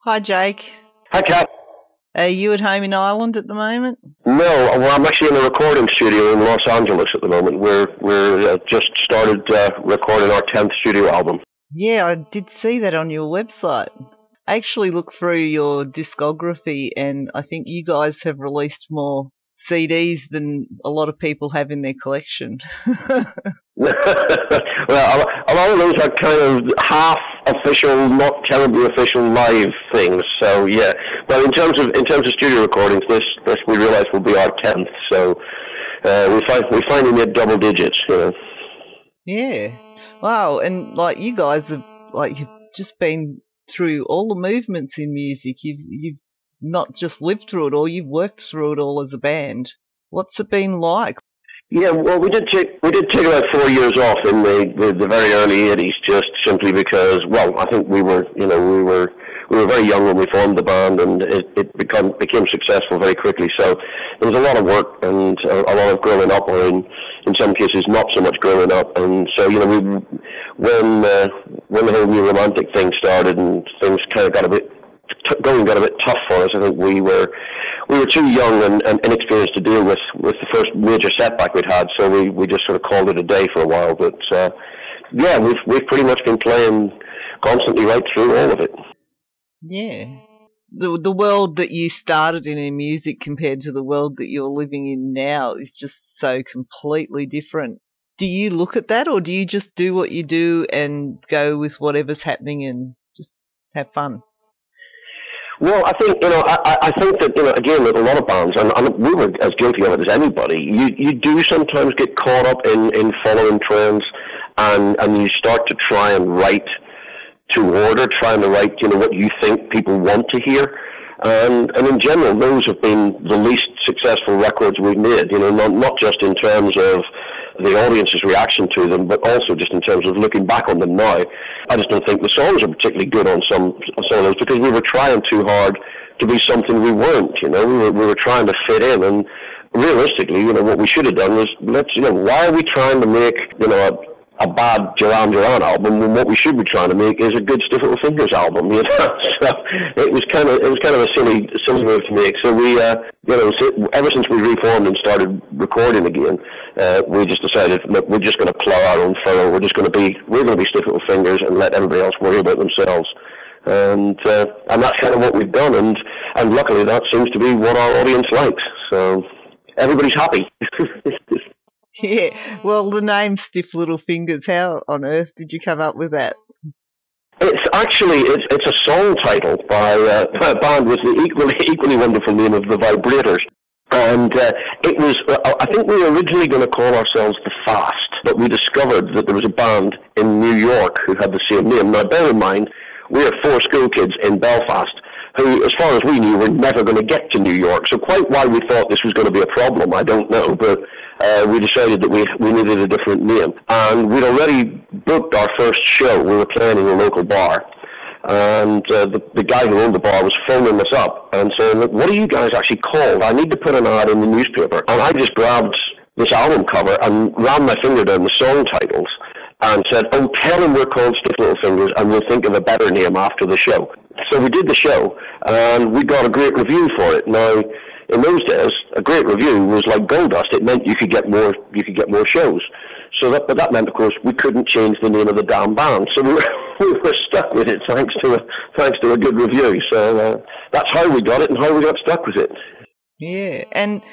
Hi, Jake. Hi, Kat. Are you at home in Ireland at the moment? No, well, I'm actually in a recording studio in Los Angeles at the moment. We're just started recording our 10th studio album. Yeah, I did see that on your website. I actually looked through your discography, and I think you guys have released more CDs than a lot of people have in their collection. Well, a lot of those are kind of half official, not terribly official live things. So yeah, but in terms of studio recordings, this we realise will be our 10th. So we finally made double digits. You know. Yeah. Wow. And like you guys have you've just been through all the movements in music. You've not just lived through it all, you've worked through it all as a band. What's it been like? Yeah, well, we did take about 4 years off in the very early '80s, just simply because, well, I think we were very young when we formed the band, and it became successful very quickly. So there was a lot of work and a lot of growing up, or in some cases not so much growing up. And so when the whole new romantic thing started and things kind of got a bit tough for us, I think we were too young and inexperienced to deal with the first major setback we'd had, so we just sort of called it a day for a while. But yeah, we've pretty much been playing constantly right through all of it. Yeah. The world that you started in music compared to the world that you're living in now is just so completely different. Do you look at that, or do you just do what you do and go with whatever's happening and just have fun? Well, I think I think that again, with a lot of bands, and we were as guilty of it as anybody. You do sometimes get caught up in following trends, and you start to try and write trying to write what you think people want to hear, and in general, those have been the least successful records we've made. Not just in terms of the audience's reaction to them, but also just in terms of looking back on them now. I just don't think the songs are particularly good on some of those, because we were trying too hard to be something we weren't. We were trying to fit in, and realistically, what we should have done was why are we trying to make a bad Duran Duran album when what we should be trying to make is a good Stiff Little Fingers album? So it was kind of a silly move to make. So we ever since we reformed and started recording again, we just decided, look, we're just going to plow our own furrow. We're going to be Stiff Little Fingers and let everybody else worry about themselves. And that's kind of what we've done. And luckily, that seems to be what our audience likes. So everybody's happy. Yeah, well, the name Stiff Little Fingers, how on earth did you come up with that? It's actually, it's a song title by a band with the equally wonderful name of the Vibrators. And it was, I think we were originally going to call ourselves The Fast, but we discovered that there was a band in New York who had the same name. Now, bear in mind, we are 4 school kids in Belfast who, as far as we knew, were never going to get to New York. So quite why we thought this was going to be a problem, I don't know, but we decided that we needed a different name. And we'd already booked our first show. We were playing in a local bar. And the guy who owned the bar was phoning us up and saying, look, what are you guys actually called? I need to put an ad in the newspaper. And I just grabbed this album cover and ran my finger down the song titles and said, oh, tell him we're called Stiff Little Fingers and we'll think of a better name after the show. So we did the show, and we got a great review for it. Now, in those days, a great review was like gold dust. It meant you could get more shows. So that meant, of course, we couldn't change the name of the damn band. So we were stuck with it thanks to a good review. So that's how we got it and how we got stuck with it. Yeah, and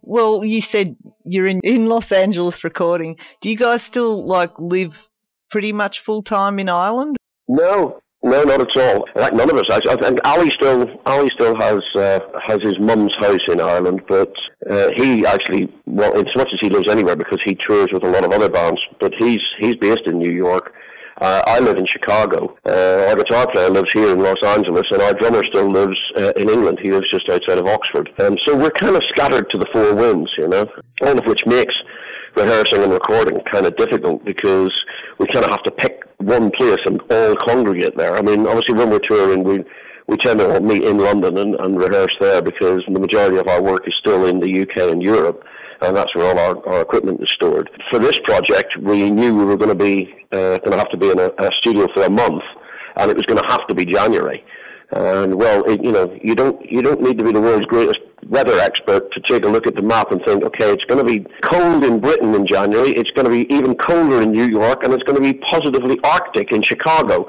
well, you said you're in Los Angeles recording. Do you guys still live pretty much full time in Ireland? No, not at all. Like, none of us. I think Ali still has his mum's house in Ireland, but he actually, well, in so much as he lives anywhere because he tours with a lot of other bands, but he's based in New York. I live in Chicago. Our guitar player lives here in Los Angeles, and our drummer still lives in England. He lives just outside of Oxford. So we're kind of scattered to the 4 winds, all of which makes rehearsing and recording kind of difficult because we kind of have to pick one place and all congregate there. I mean, obviously when we're touring, we tend to all meet in London and rehearse there because the majority of our work is still in the UK and Europe, and that's where all our equipment is stored. For this project, we knew we were going to have to be in a studio for a month, and it was going to have to be January. And well, you don't need to be the world's greatest weather expert to take a look at the map and think, okay, it's going to be cold in Britain in January, it's going to be even colder in New York, and it's going to be positively Arctic in Chicago.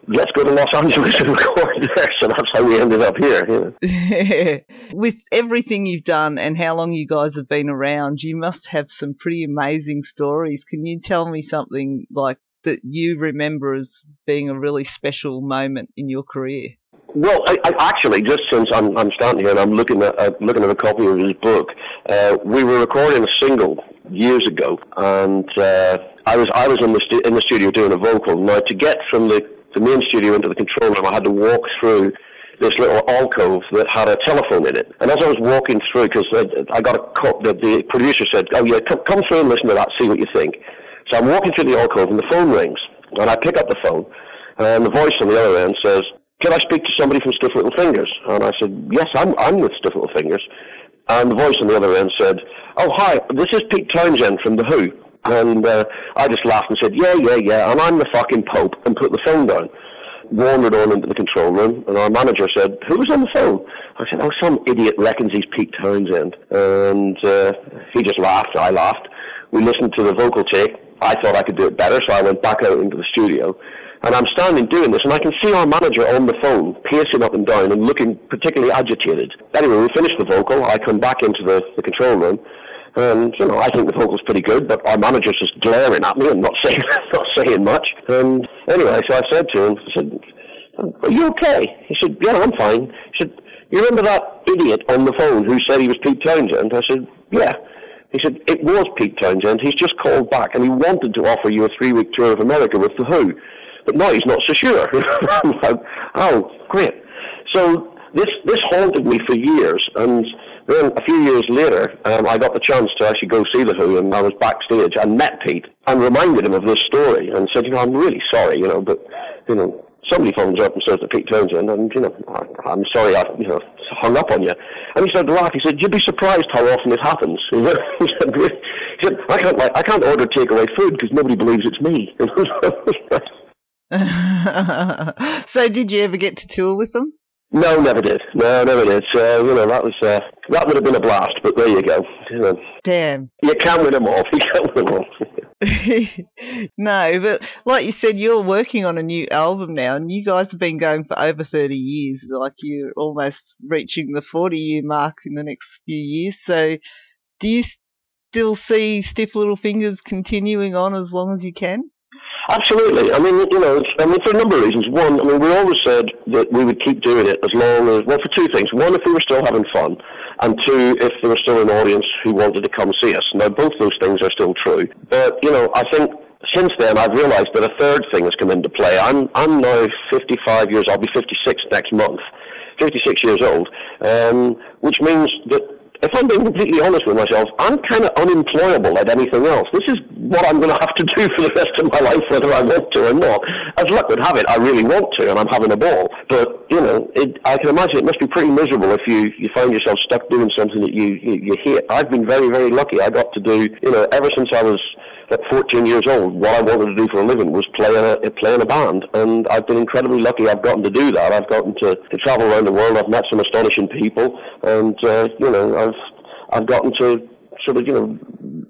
Let's go to Los Angeles and record there. So that's how we ended up here. Yeah. With everything you've done and how long you guys have been around, you must have some pretty amazing stories. Can you tell me something like that you remember as being a really special moment in your career? Well, I actually, just since I'm standing here and I'm looking at a copy of his book, we were recording a single years ago, and I was in the studio doing a vocal. Now, to get from the main studio into the control room, I had to walk through this little alcove that had a telephone in it. And as I was walking through, because I got a call, the producer said, "Oh yeah, come through and listen to that, see what you think." So I'm walking through the alcove, and the phone rings, and I pick up the phone, and the voice on the other end says, "Can I speak to somebody from Stiff Little Fingers?" And I said, "Yes, I'm with Stiff Little Fingers." And the voice on the other end said, "Oh, hi, this is Pete Townshend from The Who." And I just laughed and said, yeah, and I'm the fucking Pope, and put the phone down. Wandered on into the control room, and our manager said, "Who was on the phone?" I said, "Oh, some idiot reckons he's Pete Townshend." And he just laughed, I laughed. We listened to the vocal take. I thought I could do it better, so I went back out into the studio. And I'm standing doing this, and I can see our manager on the phone, pacing up and down and looking particularly agitated. Anyway, we finished the vocal. I come back into the control room, and, I think the vocal's pretty good, but our manager's just glaring at me and not saying much. And anyway, so I said to him, I said, "Are you okay?" He said, "Yeah, I'm fine." He said, "You remember that idiot on the phone who said he was Pete Townshend?" I said, "Yeah." He said, "It was Pete Townshend. He's just called back, and he wanted to offer you a 3-week tour of America with The Who. But now he's not so sure." I'm like, "Oh, great." So this haunted me for years, and then a few years later, I got the chance to actually go see The Who, and I was backstage and met Pete and reminded him of this story and said, "I'm really sorry, but, somebody phones up and says to Pete Townshend, and, I'm sorry I, hung up on you." And he started to laugh. He said, "You'd be surprised how often it happens." He said, I can't order takeaway food because nobody believes it's me." So did you ever get to tour with them? No, never did. No, never did. So, that would have been a blast, but there you go. Damn. You can't win them all. You can't win them all. No, but like you said, you're working on a new album now, and you guys have been going for over 30 years. Like, you're almost reaching the 40-year mark in the next few years. So do you still see Stiff Little Fingers continuing on as long as you can? Absolutely. I mean, for a number of reasons. One, we always said that we would keep doing it as long as, well, for two things. One, if we were still having fun, and two, if there was still an audience who wanted to come see us. Now, both those things are still true. But, I think since then I've realized that a third thing has come into play. I'm now 55 years, I'll be 56 next month, 56 years old, which means that if I'm being completely honest with myself, I'm kind of unemployable like anything else. This is what I'm going to have to do for the rest of my life, whether I want to or not. As luck would have it, I really want to, and I'm having a ball. But, I can imagine it must be pretty miserable if you find yourself stuck doing something that you hate. I've been very, very lucky. I got to do, ever since I was 14 years old, what I wanted to do for a living was play in a band, and I've been incredibly lucky I've gotten to do that. I've gotten to travel around the world. I've met some astonishing people, and I've gotten to sort of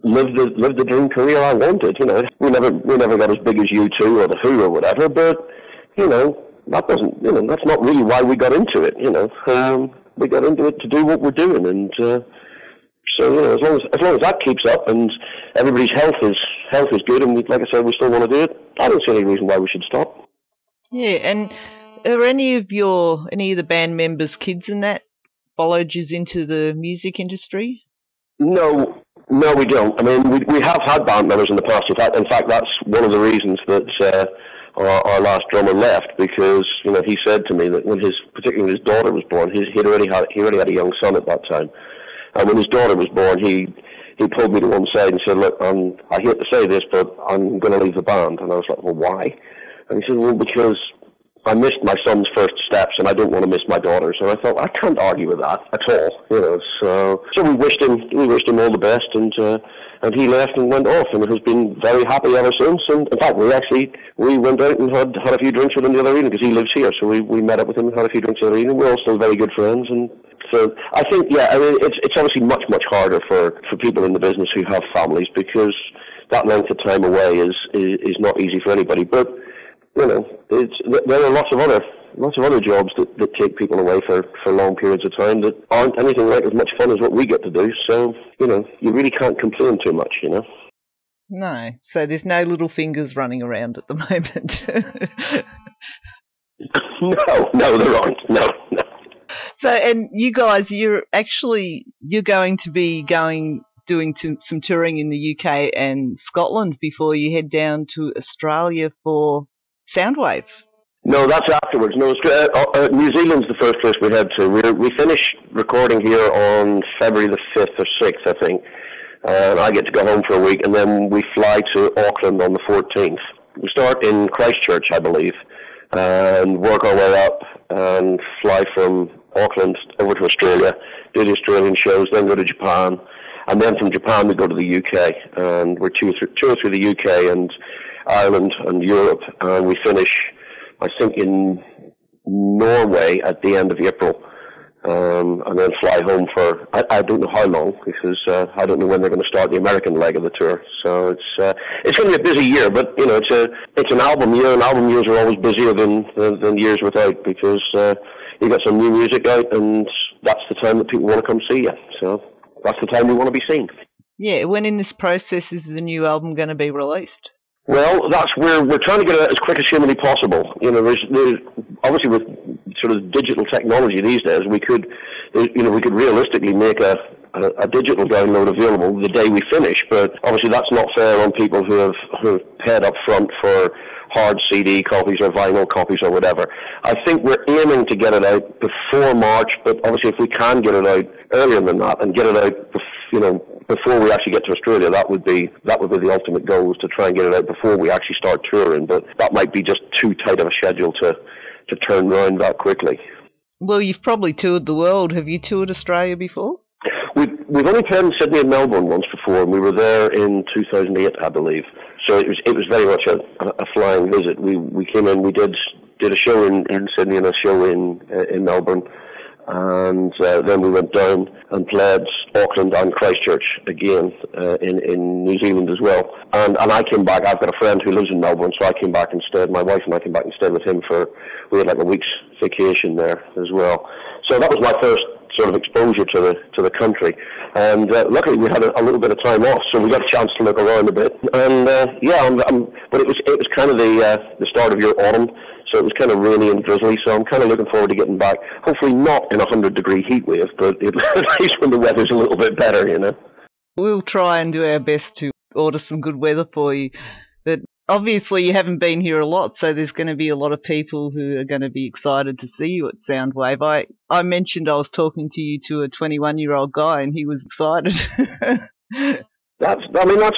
live the dream career I wanted. We never got as big as U2 or The Who or whatever, but that doesn't that's not really why we got into it. We got into it to do what we're doing, and so as long as that keeps up and everybody's health is good, and like I said, we still want to do it, I don't see any reason why we should stop. Yeah, and are any of the band members' kids in that followed you into the music industry? No, we don't. We have had band members in the past. In fact, that's one of the reasons that our last drummer left, because he said to me that particularly when his daughter was born, he already had a young son at that time. And when his daughter was born, he pulled me to one side and said, "Look, I hate to say this, but I'm going to leave the band." And I was like, "Well, why?" And he said, "Well, because I missed my son's first steps, and I don't want to miss my daughter's." And I thought, I can't argue with that at all, So we wished him all the best, and and he left and went off, and has been very happy ever since. And in fact, we went out and had a few drinks with him the other evening, because he lives here, so we met up with him and had a few drinks the other evening. We're all still very good friends, and so I think, yeah, I mean, it's obviously much harder for people in the business who have families, because that length of time away is not easy for anybody. But you know, there are lots of other jobs that take people away for long periods of time that aren't anything like as much fun as what we get to do. So, you know, you really can't complain too much, you know. No. So there's no little fingers running around at the moment. No, there aren't. No. So, and you guys, you're going to be doing some touring in the UK and Scotland before you head down to Australia for Soundwave. No, that's afterwards. No, New Zealand's the first place we head to. We finish recording here on February the 5th or 6th, I think. I get to go home for a week, and then we fly to Auckland on the 14th. We start in Christchurch, I believe, and work our way up and fly from Auckland over to Australia, do the Australian shows, then go to Japan, and then from Japan we go to the UK, and we're tour through the UK and Ireland and Europe, and we finish, I think, in Norway at the end of April, and then fly home for, I don't know how long, because I don't know when they're going to start the American leg of the tour. So it's going to be a busy year, but you know, it's an album year, and album years are always busier than years without, because you got some new music out, and that's the time that people want to come see you. So that's the time we want to be seen. Yeah, when in this process is the new album going to be released? Well, that's where we're trying to get it out as quick as humanly possible. You know, there's obviously with sort of digital technology these days, we could realistically make a digital download available the day we finish. But obviously, that's not fair on people who have paid up front for hard CD copies or vinyl copies or whatever. I think we're aiming to get it out before March, but obviously, if we can get it out earlier than that and get it out, before we actually get to Australia, that would be the ultimate goal, is to try and get it out before we actually start touring. But that might be just too tight of a schedule to turn around that quickly. Well, you've probably toured the world. Have you toured Australia before? We've only played in Sydney and Melbourne once before, and we were there in 2008, I believe. So it was very much a flying visit. We came in, we did a show in Sydney and a show in Melbourne. And then we went down and played Auckland and Christchurch again in New Zealand as well. And I came back. I've got a friend who lives in Melbourne, so I came back instead. My wife and I came back and stayed with him we had like a week's vacation there as well. So that was my first sort of exposure to the country. And luckily we had a little bit of time off, so we got a chance to look around a bit. And but it was kind of the start of your autumn. So it was kind of rainy and drizzly, so I'm kind of looking forward to getting back. Hopefully not in a 100-degree heat wave, but at least when the weather's a little bit better, you know. We'll try and do our best to order some good weather for you. But obviously you haven't been here a lot, so there's going to be a lot of people who are going to be excited to see you at Soundwave. I mentioned I was talking to a 21-year-old guy, and he was excited. That's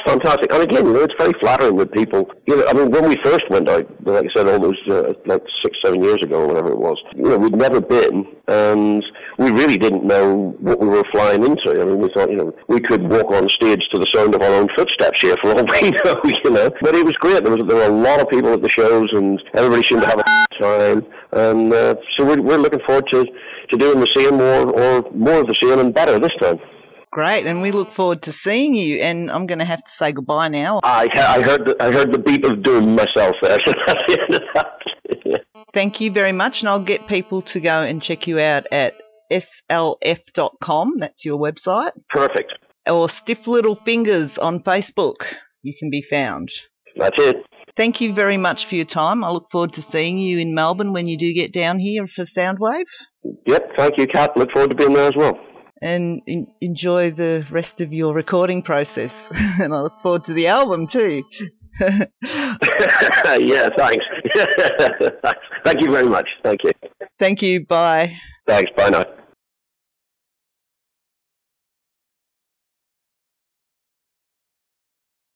fantastic. And again, it's very flattering with people. When we first went out, like I said, all those like 6-7 years ago or whatever it was, we'd never been, and we really didn't know what we were flying into. I mean, we thought, we could walk on stage to the sound of our own footsteps here for all we know, But it was great. There were a lot of people at the shows, and everybody seemed to have a time. And so we're looking forward to doing the same or more of the same and better this time. Great, and we look forward to seeing you. And I'm going to have to say goodbye now. I heard the beat of doom myself there. That's the end of that. Thank you very much, and I'll get people to go and check you out at slf.com. That's your website. Perfect. Or Stiff Little Fingers on Facebook. You can be found. That's it. Thank you very much for your time. I look forward to seeing you in Melbourne when you do get down here for Soundwave. Yep, thank you, Kat. Look forward to being there as well. And enjoy the rest of your recording process. And I look forward to the album too. Yeah, thanks. Thank you very much. Thank you. Thank you. Bye. Thanks. Bye now.